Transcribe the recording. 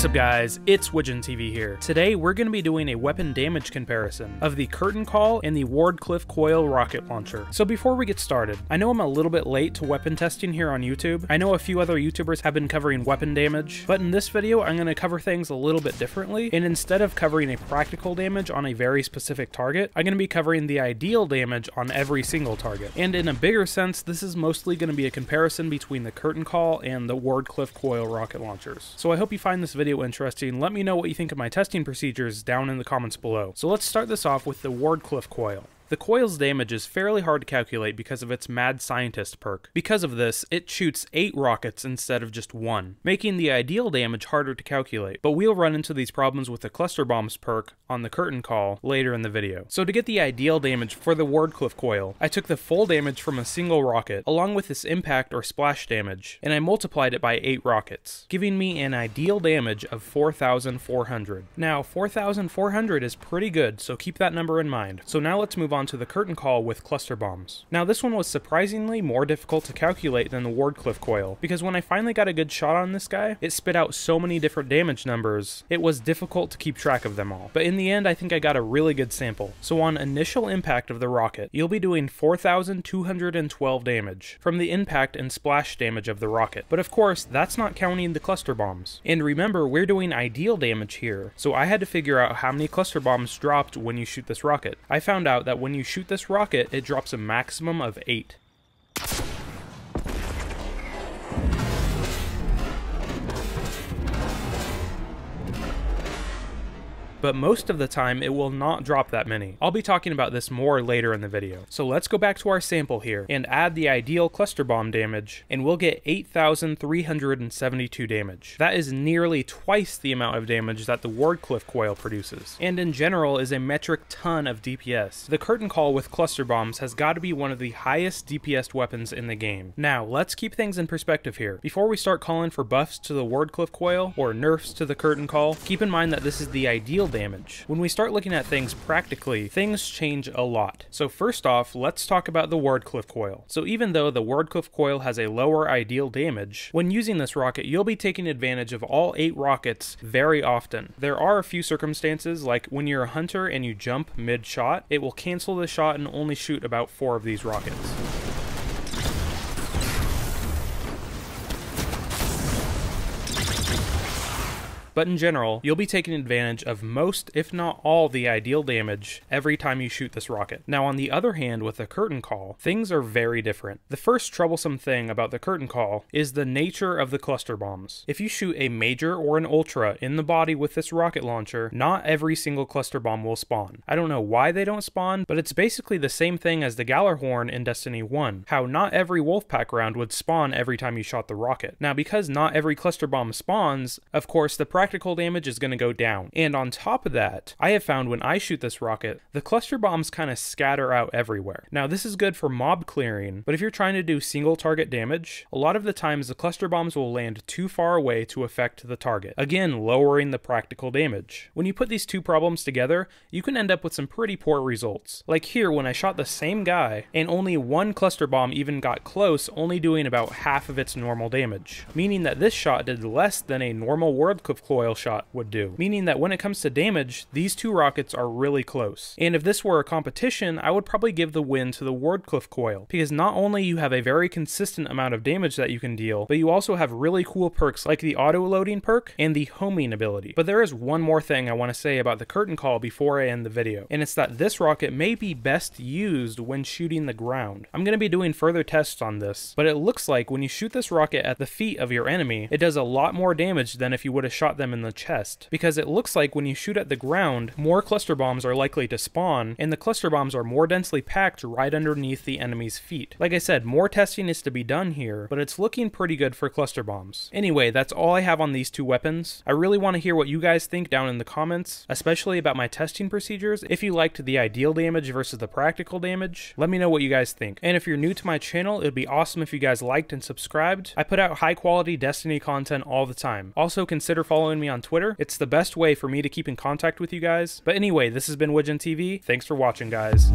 What's up guys, it's Widgeon TV here. Today we're going to be doing a weapon damage comparison of the Curtain Call and the Wardcliff Coil rocket launcher. So before we get started, I know I'm a little bit late to weapon testing here on YouTube. I know a few other YouTubers have been covering weapon damage, but in this video I'm going to cover things a little bit differently, and instead of covering a practical damage on a very specific target, I'm going to be covering the ideal damage on every single target. And in a bigger sense, this is mostly going to be a comparison between the Curtain Call and the Wardcliff Coil rocket launchers. So I hope you find this video interesting. Let me know what you think of my testing procedures down in the comments below. So let's start this off with the Wardcliff Coil. The coil's damage is fairly hard to calculate because of its Mad Scientist perk. Because of this, it shoots 8 rockets instead of just 1, making the ideal damage harder to calculate, but we'll run into these problems with the Cluster Bombs perk on the Curtain Call later in the video. So to get the ideal damage for the Wardcliff Coil, I took the full damage from a single rocket, along with its impact or splash damage, and I multiplied it by 8 rockets, giving me an ideal damage of 4,400. Now, 4,400 is pretty good, so keep that number in mind. So now let's move on to the Curtain Call with cluster bombs. Now this one was surprisingly more difficult to calculate than the Wardcliff Coil, because when I finally got a good shot on this guy, it spit out so many different damage numbers, it was difficult to keep track of them all. But in the end, I think I got a really good sample. So on initial impact of the rocket, you'll be doing 4,212 damage from the impact and splash damage of the rocket. But of course, that's not counting the cluster bombs. And remember, we're doing ideal damage here, so I had to figure out how many cluster bombs dropped when you shoot this rocket. I found out that when you shoot this rocket, it drops a maximum of 8. But most of the time it will not drop that many. I'll be talking about this more later in the video. So let's go back to our sample here and add the ideal cluster bomb damage, and we'll get 8,372 damage. That is nearly twice the amount of damage that the Wardcliff Coil produces, and in general is a metric ton of DPS. The Curtain Call with cluster bombs has got to be one of the highest DPS weapons in the game. Now let's keep things in perspective here. Before we start calling for buffs to the Wardcliff Coil or nerfs to the Curtain Call, keep in mind that this is the ideal damage. When we start looking at things practically, things change a lot. So first off, let's talk about the Wardcliff Coil. So even though the Wardcliff Coil has a lower ideal damage, when using this rocket, you'll be taking advantage of all 8 rockets very often. There are a few circumstances, like when you're a hunter and you jump mid-shot, it will cancel the shot and only shoot about 4 of these rockets. But in general, you'll be taking advantage of most, if not all, the ideal damage every time you shoot this rocket. Now on the other hand, with the Curtain Call, things are very different. The first troublesome thing about the Curtain Call is the nature of the cluster bombs. If you shoot a major or an ultra in the body with this rocket launcher, not every single cluster bomb will spawn. I don't know why they don't spawn, but it's basically the same thing as the Gallarhorn in Destiny 1, how not every Wolfpack round would spawn every time you shot the rocket. Now because not every cluster bomb spawns, of course the practical damage is going to go down. And on top of that, I have found when I shoot this rocket, the cluster bombs kind of scatter out everywhere. Now this is good for mob clearing, but if you're trying to do single target damage, a lot of the times the cluster bombs will land too far away to affect the target, again lowering the practical damage. When you put these two problems together, you can end up with some pretty poor results. Like here when I shot the same guy and only one cluster bomb even got close, only doing about half of its normal damage, meaning that this shot did less than a normal Wardcliff Coil shot would do, meaning that when it comes to damage, these two rockets are really close. And if this were a competition, I would probably give the win to the Wardcliff Coil, because not only you have a very consistent amount of damage that you can deal, but you also have really cool perks like the auto-loading perk and the homing ability. But there is one more thing I want to say about the Curtain Call before I end the video, and it's that this rocket may be best used when shooting the ground. I'm going to be doing further tests on this, but it looks like when you shoot this rocket at the feet of your enemy, it does a lot more damage than if you would have shot them in the chest, because it looks like when you shoot at the ground, more cluster bombs are likely to spawn, and the cluster bombs are more densely packed right underneath the enemy's feet. Like I said, more testing is to be done here, but it's looking pretty good for cluster bombs. Anyway, that's all I have on these two weapons. I really want to hear what you guys think down in the comments, especially about my testing procedures. If you liked the ideal damage versus the practical damage, let me know what you guys think. And if you're new to my channel, it'd be awesome if you guys liked and subscribed. I put out high quality Destiny content all the time. Also consider following me on Twitter. It's the best way for me to keep in contact with you guys. But anyway, this has been Widgeon TV. Thanks for watching, guys.